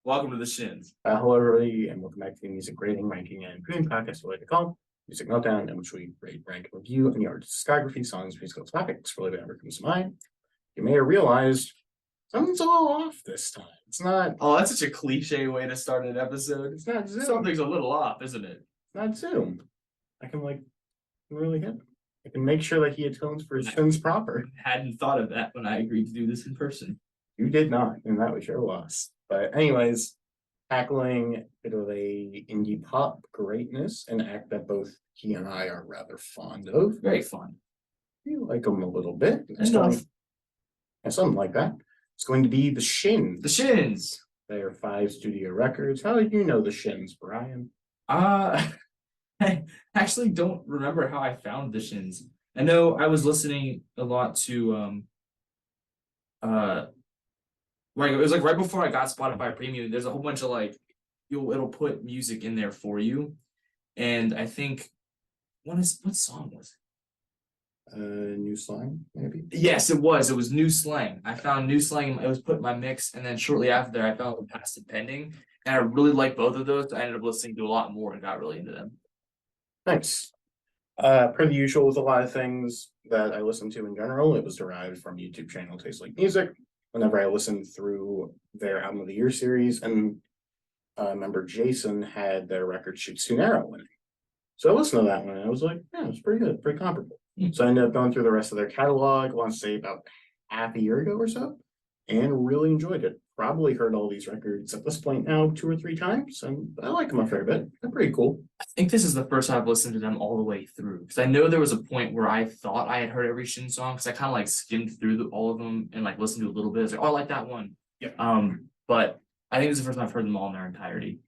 Welcome to the Shins. Hello, everybody, and welcome back to the Music Rating, Ranking, and Reviewing Podcast, we like to call Music Meltdown, in which we rate, rank, and review any artist's discography, songs, musical topics, really whatever comes to mind. You may have realized something's a little off this time. It's not. Oh, that's such a cliche way to start an episode. It's not Zoom. Something's a little off, isn't it? It's not Zoom. I can really hit. I can make sure that he atones for his sins proper. I hadn't thought of that when I agreed to do this in person. You did not, and that was your loss. But anyways, tackling a bit of a indie pop greatness, an act that both he and I are rather fond of. Very fun. You like them a little bit. Enough. And something like that. It's going to be the Shins. The Shins. They are 5 studio records. How do you know the Shins, Brian? I actually don't remember how I found the Shins. I know I was listening a lot to it was like right before I got Spotify Premium. There's a whole bunch of it'll put music in there for you, and I think what song was it? New Slang, maybe. Yes, it was. It was New Slang. I found New Slang. It was put in my mix, and then shortly after that, I found Past and Pending, and I really liked both of those. I ended up listening to a lot more and got really into them. Nice. Per the usual with a lot of things that I listen to in general, it was derived from YouTube channel Taste Like Music. Whenever I listened through their Album of the Year series, and member Jason had their record Chutes winning. So I listened to that one and I was like, yeah, it's pretty good, pretty comparable. So I ended up going through the rest of their catalog, I want to say about half a year ago or so, and really enjoyed it. Probably heard all these records at this point now 2 or 3 times, and I like them a fair bit. They're pretty cool. I think this is the first time I've listened to them all the way through, because I know there was a point where I thought I had heard every Shin song, because I kind of skimmed through all of them and listened to a little bit. I was like, oh, I like that one. Yeah. But I think this is the first time I've heard them all in their entirety.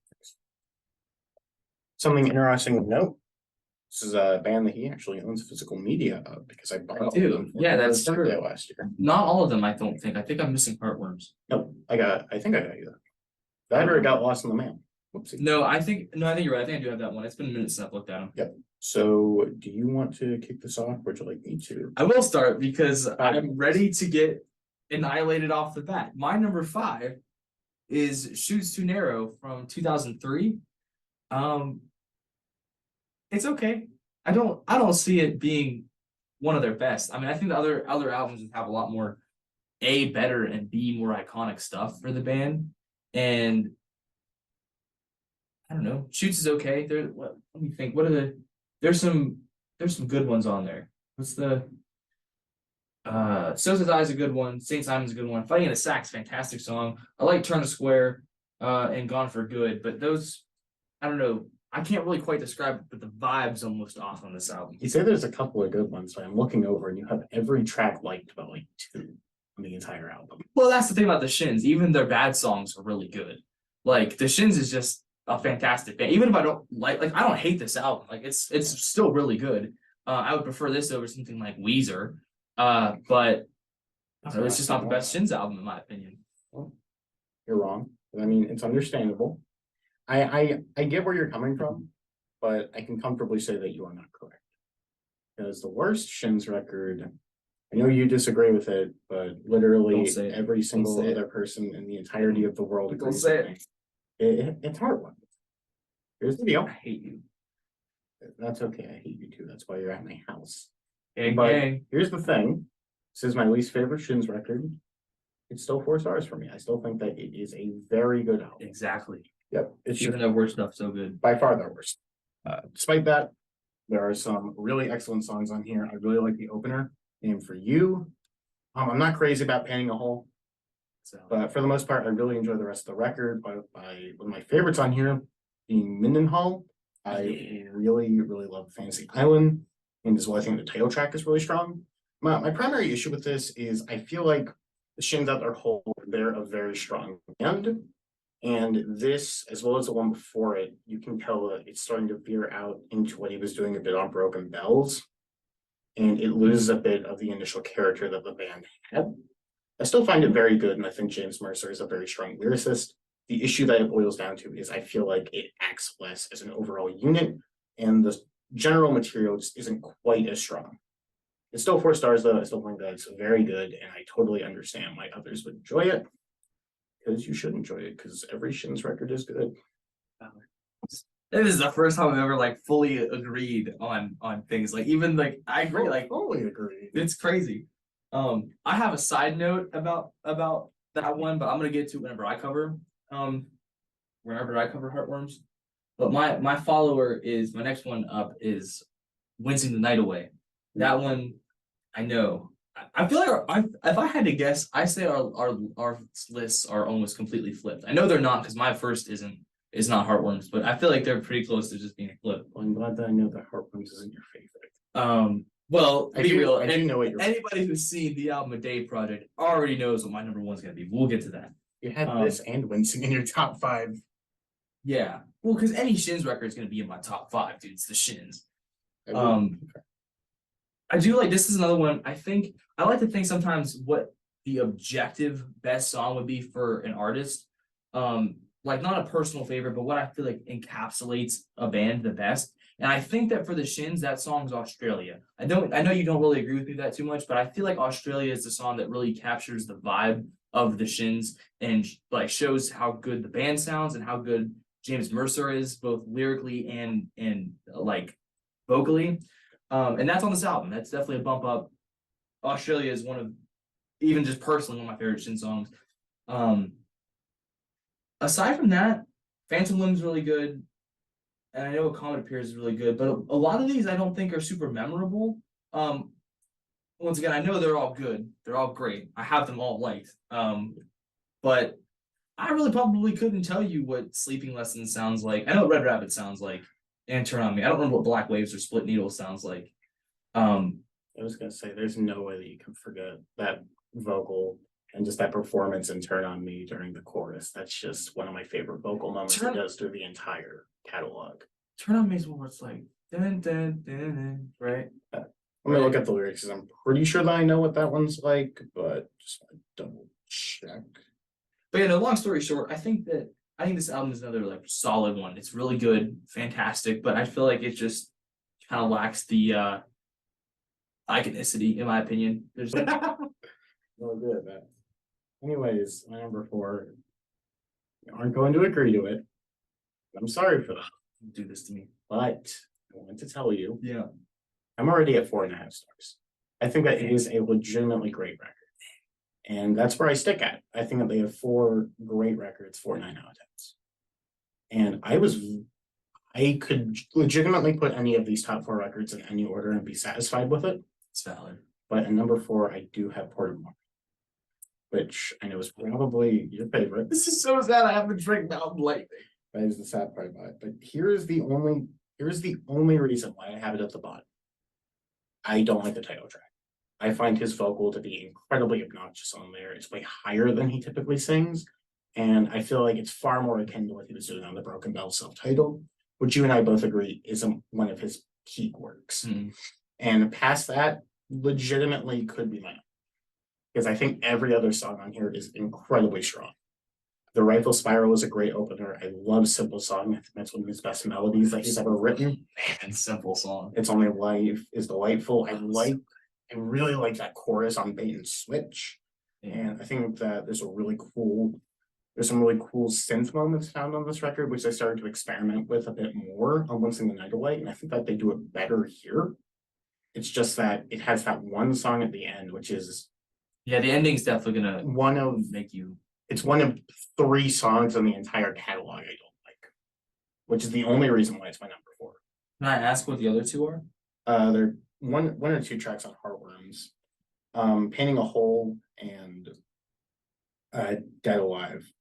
Something interesting to note. This is a band that he actually owns physical media of, because I bought all of them. Yeah, that's true. Last year. Not all of them, I don't think. I think I'm missing Heartworms. No, I think I got you that. That or it got lost in the mail. Whoopsie. No, I think you're right. I think I do have that one. It's been a minute since I've looked at them. Yep. So do you want to kick this off, or would you like me to? I will start because I'm ready to get annihilated off the bat. My number 5 is Chutes Too Narrow from 2003. It's okay. I don't see it being one of their best. I mean, I think the other albums have a lot more A, better, and B, more iconic stuff for the band. And I don't know. Chutes is okay. Let me think. There's some good ones on there. What's the So Says I is a good one. St. Simon's a good one. Fighting in the Sack's fantastic song. I like Turn to Square and Gone for Good, but those, I don't know. I can't really quite describe it, but the vibe's almost off on this album. You say there's a couple of good ones, but I'm looking over and you have every track liked but 2 on the entire album. Well, that's the thing about the Shins. Even their bad songs are really good. The Shins is just a fantastic band. Even if I don't I don't hate this album. It's still really good. I would prefer this over something like Weezer. But it's just not the best Shins album in my opinion. Well, you're wrong. I mean, it's understandable. I get where you're coming from, but I can comfortably say that you are not correct. Because the worst Shins record, I know you disagree with it, but literally every single other person in the entirety of the world agrees with me. It's Heartworms. Here's the deal. I hate you. That's okay. I hate you too. That's why you're at my house. But here's the thing. This is my least favorite Shins record. It's still 4 stars for me. I still think that it is a very good album. Exactly. Yep. It's even their worst stuff so good. By far their worst. Despite that, there are some really excellent songs on here. I really like the opener, Named for You. I'm not crazy about Painting a Hole, but for the most part, I really enjoy the rest of the record. By one of my favorites on here being Mindenhall. I really, really love Fantasy Island, and as well, I think the title track is really strong. My primary issue with this is I feel like the Shins at their whole, they're a very strong band. And this, as well as the one before it, you can tell that it's starting to veer out into what he was doing a bit on Broken Bells. And it loses a bit of the initial character that the band had. I still find it very good, and I think James Mercer is a very strong lyricist. The issue that it boils down to is I feel like it acts less as an overall unit, and the general material just isn't quite as strong. It's still 4 stars, though. I still think that it's very good, and I totally understand why others would enjoy it. because you should enjoy it, because every Shins record is good. This is the first time I've ever like fully agreed on things. Like even like I agree, like Fully agree. it's crazy. I have a side note about that one, but I'm gonna get to it whenever I cover Heartworms. But my follower is my next one up is Wincing the Night Away. That one I know. I feel like if I had to guess, I say our lists are almost completely flipped. I know they're not because my first is not Heartworms, but I feel like they're pretty close to just being flipped. Well, I'm glad that I know that Heartworms isn't your favorite. Well, I be do- real. I do know what you're- Anybody who's seen the album A Day Project already knows what my number one's gonna be. We'll get to that. You had this and Wincing in your top 5. Yeah. Well, because any Shins record is gonna be in my top 5, dude. It's the Shins. I do like this is another one. I like to think sometimes what the objective best song would be for an artist. Like not a personal favorite, but what I feel like encapsulates a band the best. And I think that for the Shins, that song's Australia. I know you don't really agree with me that too much, but I feel like Australia is the song that really captures the vibe of the Shins and like shows how good the band sounds and how good James Mercer is, both lyrically and like vocally. And that's on this album. That's definitely a bump up. Australia is one of, even just personally, one of my favorite Shin songs. Aside from that, Phantom Limb's really good. And I know A Comet Appears is really good, but a lot of these I don't think are super memorable. Once again, I know they're all good. They're all great. I have them all liked. But I really probably couldn't tell you what Sleeping Lessons sounds like. I know what Red Rabbit sounds like. And Turn On Me. I don't remember what Black Waves or Split Needle sounds like. I was gonna say there's no way that you can forget that vocal and just that performance and Turn On Me during the chorus. That's just one of my favorite vocal moments it does through the entire catalog. Turn On Me is where it's like dun, dun, dun, dun, right? Let me look at the lyrics because I'm pretty sure that I know what that one's like, but just want to double check. But yeah, no, long story short, I think this album is another like solid one. It's really good, fantastic, but I feel like it just kind of lacks the iconicity, in my opinion. There's Well, good. That. Anyways, my number 4. You aren't going to agree to it. I'm sorry for that. do this to me. But I want to tell you, Yeah. I'm already at 4.5 stars. I think that it is a legitimately great record. And that's where I stick at. I think that they have 4 great records, 4 9 out of 10s. And I could legitimately put any of these top 4 records in any order and be satisfied with it. It's valid. But at number 4, I do have Port of Morrow, which I know is probably your favorite. This is so sad. I haven't drank Mountain Light. That is the sad part about it. But here's the only reason why I have it at the bottom. I don't like the title track. I find his vocal to be incredibly obnoxious on there. It's way higher than he typically sings. And I feel like it's far more akin to what he was doing on the Broken Bell self-titled, which you and I both agree is one of his peak works. And past that, legitimately could be mine. Because I think every other song on here is incredibly strong. The Rifle Spiral is a great opener. I love Simple Song. I think that's one of his best melodies that he's ever written. Man, Simple Song. It's Only Life is delightful. I really like that chorus on Bait and Switch. And I think that there's some really cool synth moments found on this record, which I started to experiment with a bit more on Wincing the Night Away. And I think that they do it better here. It's just that it has that one song at the end, which is the ending's definitely gonna make you. It's one of 3 songs in the entire catalog I don't like, which is the only reason why it's my number 4. Can I ask what the other 2 are? They're one or 2 tracks on Heartworms, Painting a Hole and Dead Alive.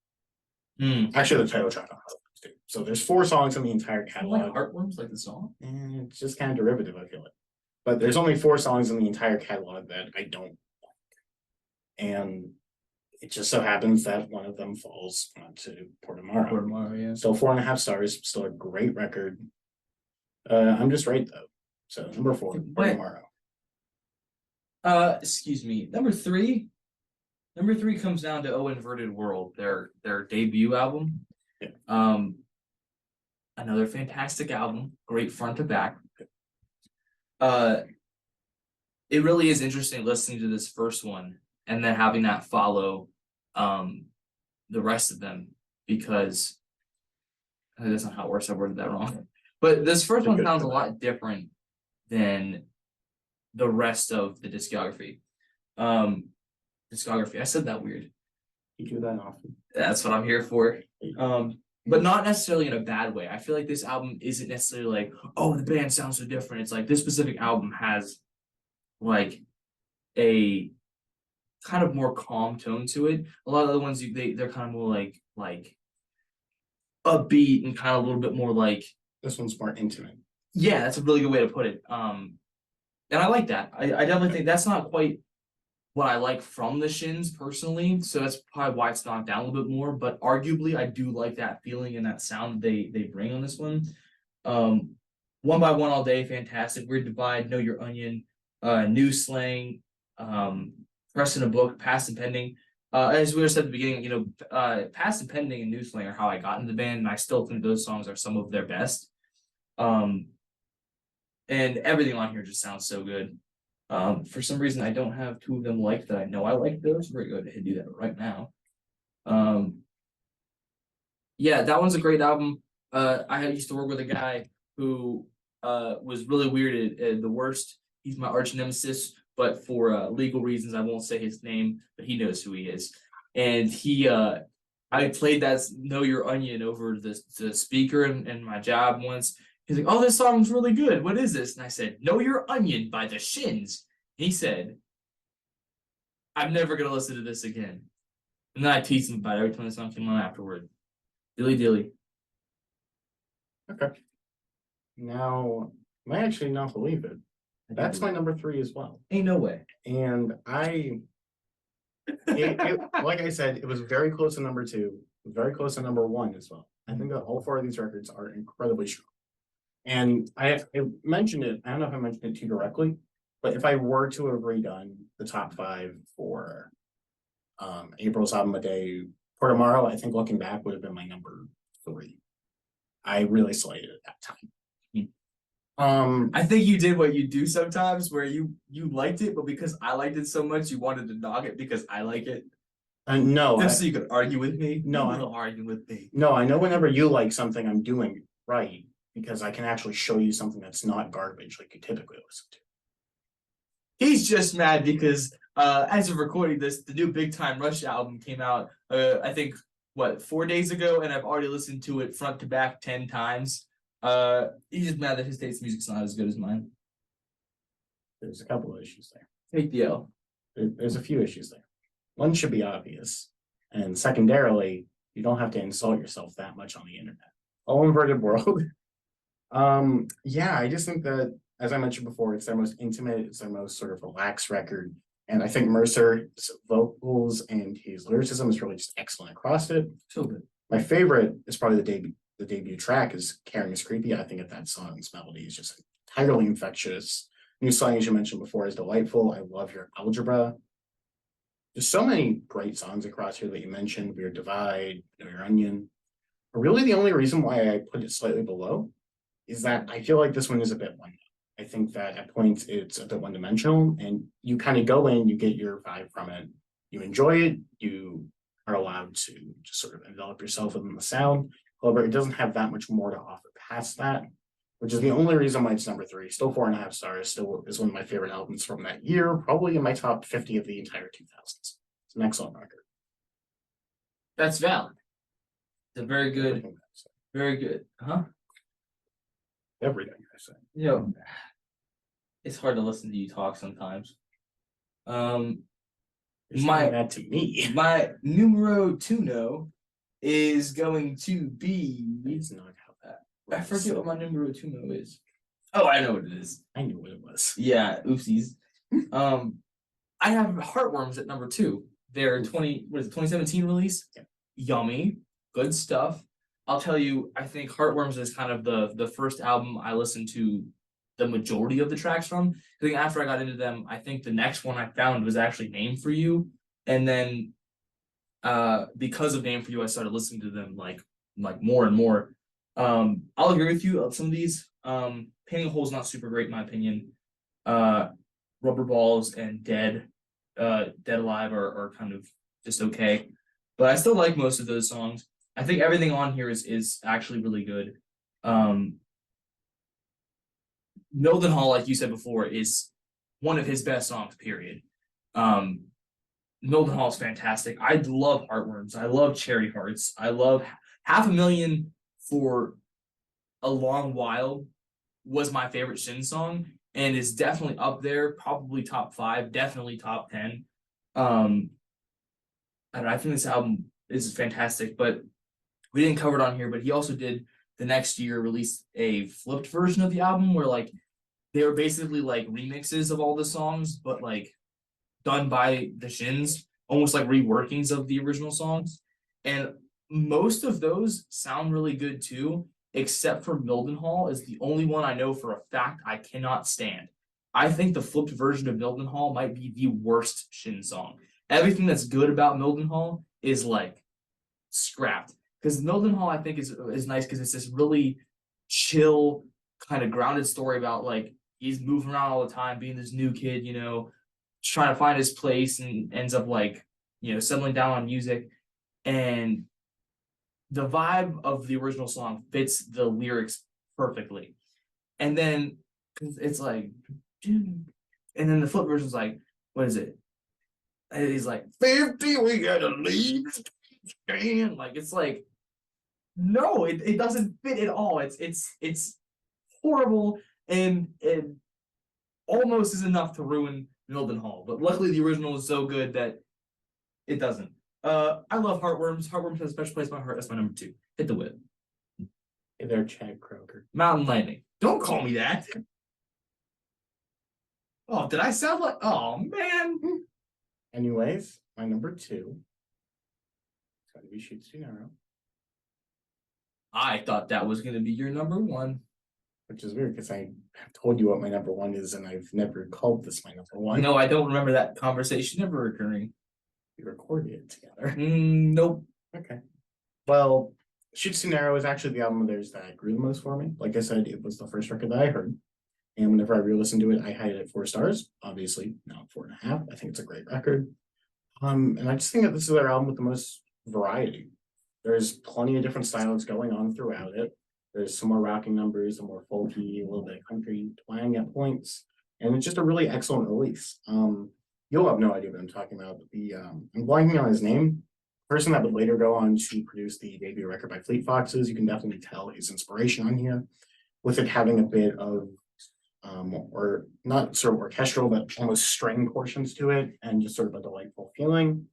Actually, the title track on Heartworms too. So there's 4 songs in the entire catalog. Like Heartworms, like the song? And it's just kind of derivative, I feel like. But there's only 4 songs in the entire catalog that I don't like. And it just so happens that one of them falls onto Port of Morrow. Port of Morrow, yeah. Still 4.5 stars, still a great record. I'm just right though. So number 4, Port of Morrow. Excuse me. Number 3 comes down to Oh Inverted World, their debut album. Yeah. Another fantastic album, great front to back. It really is interesting listening to this first one and then having that follow the rest of them because that's not how it works. I worded that wrong. But this first one sounds a lot different than the rest of the discography. I said that weird. You do that often. That's what I'm here for. But not necessarily in a bad way. I feel like this album isn't necessarily like, oh, the band sounds so different. It's like this specific album has like a kind of more calm tone to it. A lot of the ones they're kind of more like upbeat and kind of a little bit more like, This one's more intimate. yeah, that's a really good way to put it. And I like that. I definitely think that's not quite what I like from the Shins personally, so that's probably why it's knocked down a little bit more. But arguably, I do like that feeling and that sound they bring on this one. One by One All Day, fantastic. Weird Divide, Know Your Onion, New Slang, Press in a Book, Past and Pending. As we were said at the beginning, Past and Pending and New Slang are how I got into the band, and I still think those songs are some of their best. And everything on here just sounds so good. For some reason, I don't have two of them liked that I know I like those. We're going to do that right now. Yeah, that one's a great album. I used to work with a guy who was really weird at the worst. He's my arch nemesis, but for legal reasons, I won't say his name, but he knows who he is. And I played that Know Your Onion over the speaker in my job once. He's like, oh, this song's really good. What is this? And I said, Know Your Onion by the Shins. He said, I'm never going to listen to this again. And then I teased him about it every time the song came on afterward. Dilly dilly. Okay. Now, I might actually not believe it. That's my number 3 as well. Ain't no way. And like I said, it was very close to number 2, very close to number 1 as well. I think that all 4 of these records are incredibly strong. And I mentioned it, I don't know if I mentioned it too directly, but if I were to have redone the top 5 for April's album a day for tomorrow, I think looking back would have been my number 3. I really slayed it at that time. I think you did what you do sometimes where you liked it, but because I liked it so much, you wanted to dog it because I like it. No. Just so you could argue with me. No, I don't argue with me. No, I know whenever you like something, I'm doing right because I can actually show you something that's not garbage like you typically listen to. He's just mad because as of recording this, the new Big Time Rush album came out, I think, 4 days ago, and I've already listened to it front to back 10 times. He's just mad that his taste in music's not as good as mine. There's a couple of issues there. Take the L. There's a few issues there. One should be obvious. And secondarily, you don't have to insult yourself that much on the internet. All Inverted World. Yeah, I just think that, as I mentioned before, it's their most intimate, it's their most sort of relaxed record. And I think Mercer's vocals and his lyricism is really just excellent across it. So good. My favorite is probably the debut track is Caring is Creepy. I think that song's melody is just entirely infectious. New Slang, as you mentioned before, is delightful. I love Your Algebra. There's so many great songs across here that you mentioned. Weird Divide, Know Your Onion. But really the only reason why I put it slightly below is that I feel like this one is a bit one. I think that at points it's a bit one-dimensional, and you kind of go in, you get your vibe from it, you enjoy it, you are allowed to just sort of envelop yourself within the sound. However, it doesn't have that much more to offer past that, which is the only reason why it's number 3. Still 4.5 stars, still is one of my favorite albums from that year, probably in my top 50 of the entire 2000s. It's an excellent record. That's valid. It's a very good, very good. Huh? Everything I say. It's hard to listen to you talk sometimes. You're saying that to me. My numero uno is going to be. It's not how that. I forget what my numero uno is. Oh, I know what it is. I knew what it was. Yeah, oopsies. I have Heartworms at number 2. Their 2017 release? Yeah. Yummy, good stuff. I'll tell you, I think Heartworms is kind of the first album I listened to the majority of the tracks from. I think after I got into them, I think the next one I found was actually Name for You. And then because of Name for You, I started listening to them like more and more. I'll agree with you on some of these. Painting a Hole is not super great in my opinion. Rubber Balls and Dead Alive are kind of just okay. but I still like most of those songs. I think everything on here is actually really good. Um, Mildenhall, like you said before, is one of his best songs, period. Um, Mildenhall is fantastic. I love Heartworms. I love Cherry Hearts. I love Half a Million for a long while was my favorite Shin song and is definitely up there, probably top 5, definitely top 10. I don't know, I think this album is fantastic, but we didn't cover it on here, but he also did the next year release a flipped version of the album where like they were basically like remixes of all the songs, but like done by the Shins, almost like reworkings of the original songs. And most of those sound really good too, except for Mildenhall is the only one I know for a fact I cannot stand. I think the flipped version of Mildenhall might be the worst Shin song. Everything that's good about Mildenhall is like scrapped. Because Mildenhall, I think, is nice because it's this really chill, kind of grounded story about like he's moving around all the time, being this new kid, trying to find his place and ends up like, settling down on music. And the vibe of the original song fits the lyrics perfectly. And then it's like, and then the flip version is like, what is it? And he's like, 50, we gotta leave. And like, it's like, no, it doesn't fit at all. It's horrible and it almost is enough to ruin Mildenhall. But luckily the original is so good that it doesn't. I love Heartworms. Heartworms has a special place in my heart. That's my number 2. Hit the whip. Hey there, Chad Kroger. Mountain Lightning. Don't call me that. Oh, did I sound like? Oh man. Anyways, my number 2 is going to be Chutes. I thought that was gonna be your number 1. Which is weird because I have told you what my number 1 is, and I've never called this my number 1. No, I don't remember that conversation ever occurring. We recorded it together. Nope. Okay. Well, Chutes is actually the album of theirs that grew the most for me. Like I said, it was the first record that I heard. And whenever I re-listened to it, I had it at 4 stars. Obviously, now 4.5. I think it's a great record. And I just think that this is their album with the most variety. There's plenty of different styles going on throughout it. There's some more rocking numbers, some more folky, a little bit of country twang at points. And it's just a really excellent release. You'll have no idea what I'm talking about. But I'm blanking on his name. The person that would later go on to produce the debut record by Fleet Foxes, you can definitely tell his inspiration on here, with it having a bit of or not sort of orchestral, but almost string portions to it, and just sort of a delightful feeling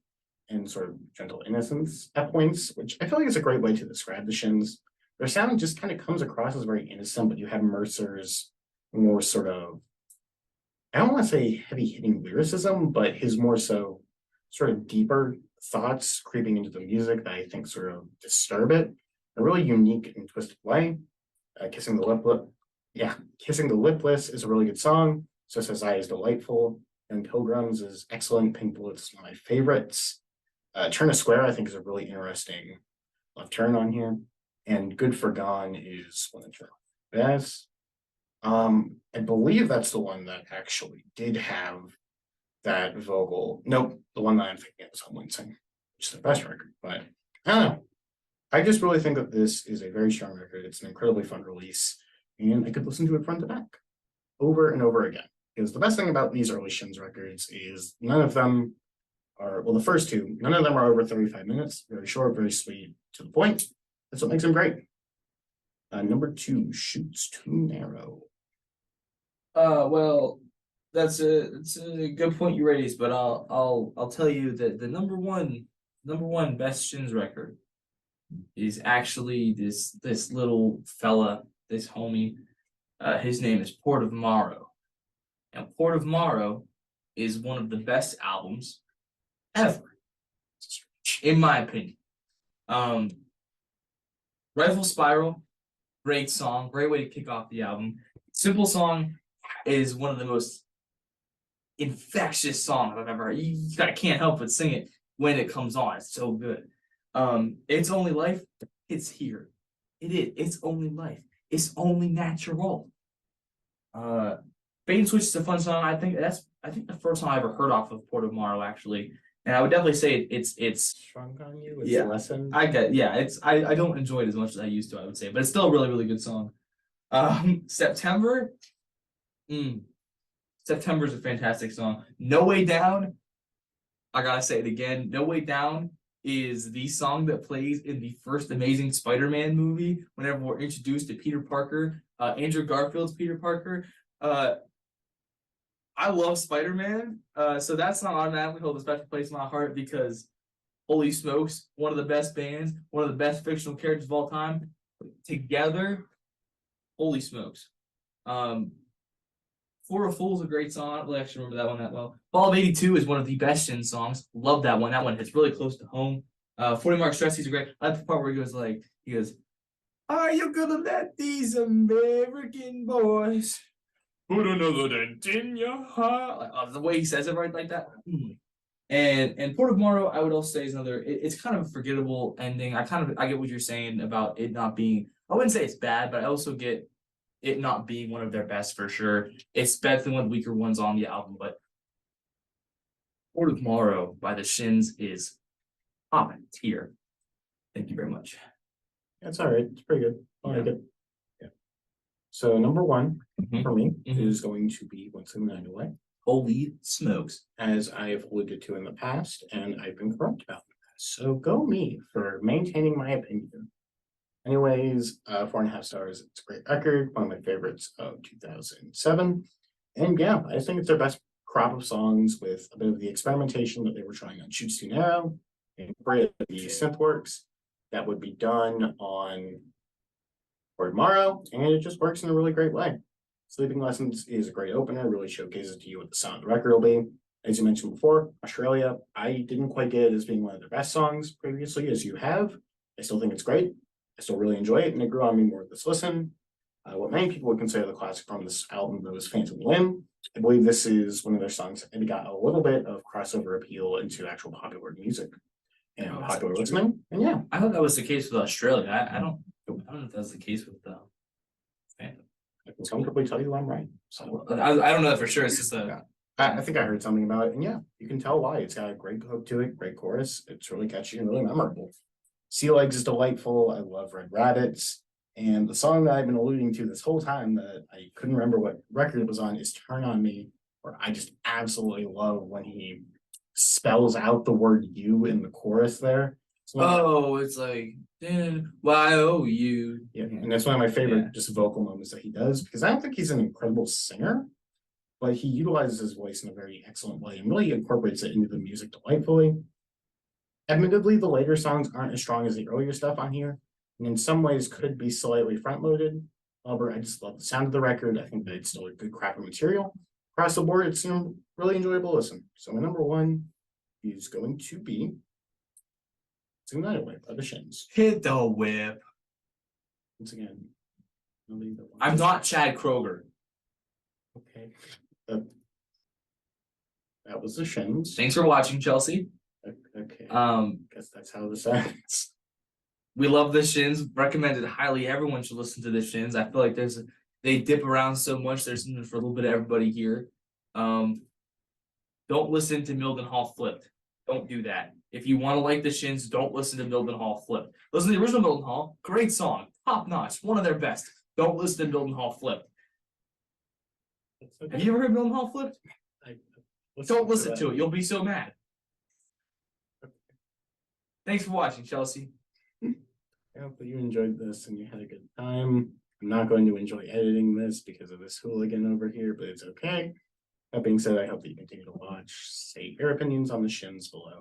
and sort of gentle innocence at points, which I feel like is a great way to describe the Shins. Their sound just kind of comes across as very innocent, but you have Mercer's more sort of, I don't want to say heavy hitting lyricism, but his more so sort of deeper thoughts creeping into the music that I think sort of disturb it in a really unique and twisted way. Kissing the Lipless is a really good song. So Says I is delightful. And Pilgrims is excellent. Pink Bullets is one of my favorites. Turn a Square, I think, is a really interesting left turn on here. And Good for Gone is one of the best. I believe that's the one that actually did have that vocal. Nope, the one that I'm thinking of is on Wincing, which is the best record. But I don't know. I just really think that this is a very strong record. It's an incredibly fun release, and I could listen to it front to back over and over again. Because the best thing about these early Shins records is none of them are, well, the first 2, none of them are over 35 minutes. Very short, very sweet, to the point. That's what makes them great. Number 2, Chutes Too Narrow. Well, that's a good point you raised, but I'll tell you that the number one best Shins record is actually this little fella, this homie. His name is Port of Morrow. And Port of Morrow is one of the best albums ever, in my opinion. Rifle Spiral, great song, great way to kick off the album. Simple Song is one of the most infectious songs I've ever heard. I can't help but sing it when it comes on. It's so good. It's Only Life, it's here. It is. It's Only Life. It's only natural. Bait and Switch is a fun song. I think the first song I ever heard off of Port of Morrow, actually. And I would definitely say it's Shrunk on you. It's Yeah. lessened. I don't enjoy it as much as I used to, I would say, but it's still a really, really good song. September. Mm, September is a fantastic song. No Way Down. I gotta say it again. No Way Down is the song that plays in the first Amazing Spider-Man movie whenever we're introduced to Peter Parker, Andrew Garfield's Peter Parker. Uh, I love Spider-Man, so that song automatically holds a special place in my heart because holy smokes, one of the best bands, one of the best fictional characters of all time, together, holy smokes. For a Fool is a great song. I don't really actually remember that one that well. Fall of 82 is one of the best Shin songs. Love that one. That one hits really close to home. 40 Mark Stress, he's a great. I like the part where he goes, are you gonna let these American boys put another dent in your heart? Like, the way he says it right like that. And Port of Morrow, I would also say is another. It's kind of a forgettable ending. I get what you're saying about it not being. I wouldn't say it's bad, but I also get it not being one of their best for sure. It's definitely one of the weaker ones on the album, but Port of Morrow by the Shins is top tier. Thank you very much. That's all right. It's pretty good. I like Yeah. it. Yeah. So number one Mhm. for me Mhm. is going to be Wincing the Night Away, Holy smokes. as I have alluded to in the past, and I've been correct about in the past. So go me for maintaining my opinion. Anyways, 4.5 stars. It's a great record, one of my favorites of 2007. And yeah, I think it's their best crop of songs with a bit of the experimentation that they were trying on Chutes Too Narrow, incorporate the synth works that would be done on Morrow, and it just works in a really great way. Sleeping Lessons is a great opener, really showcases to you what the sound of the record will be. As you mentioned before, Australia, I didn't quite get it as being one of their best songs previously, as you have. I still think it's great. I still really enjoy it, and it grew on me more with this listen. What many people would consider the classic from this album, though, is Phantom Limb. I believe this is one of their songs that maybe got a little bit of crossover appeal into actual popular music and popular listening. And yeah, I thought that was the case with Australia. I don't know if that's the case with Phantom. I can comfortably tell you I'm right. So I don't know that for sure. It's just a yeah. I think I heard something about it, and yeah, you can tell why. It's got a great hook to it, great chorus. It's really catchy and really memorable. Sea Legs is delightful. I love Red Rabbits. And the song that I've been alluding to this whole time that I couldn't remember what record it was on is Turn On Me, where I just absolutely love when he spells out the word you in the chorus there. it's like YOU. Yeah, and that's one of my favorite just vocal moments that he does, because I don't think he's an incredible singer, but he utilizes his voice in a very excellent way and really incorporates it into the music delightfully. Admittedly, the later songs aren't as strong as the earlier stuff on here, and in some ways could be slightly front-loaded. However, I just love the sound of the record. I think that it's still a good crap of material. Across the board, it's a really enjoyable listen. So my number one is going to be Sing Night Away by the Shins. Hit the whip. Once again, I'll leave that one. I'm not Chad Kroger. Okay. That was the Shins. Thanks for watching, Chelsea. Okay. Guess that's how this ends. We love the Shins. Recommended highly. Everyone should listen to the Shins. I feel like they dip around so much. There's something for a little bit of everybody here. Don't listen to Mildenhall Flipped. Don't do that. If you want to like the Shins, don't listen to Mildenhall Flipped. Listen to the original Mildenhall. Great song. Top notch. One of their best. Don't listen to Mildenhall Flipped. Okay. Have you ever heard Mildenhall Flipped? Don't listen to it. You'll be so mad. Thanks for watching, Chelsea. I hope that you enjoyed this and you had a good time. I'm not going to enjoy editing this because of this hooligan over here, but it's okay. That being said, I hope that you continue to watch. Say your opinions on the Shins below.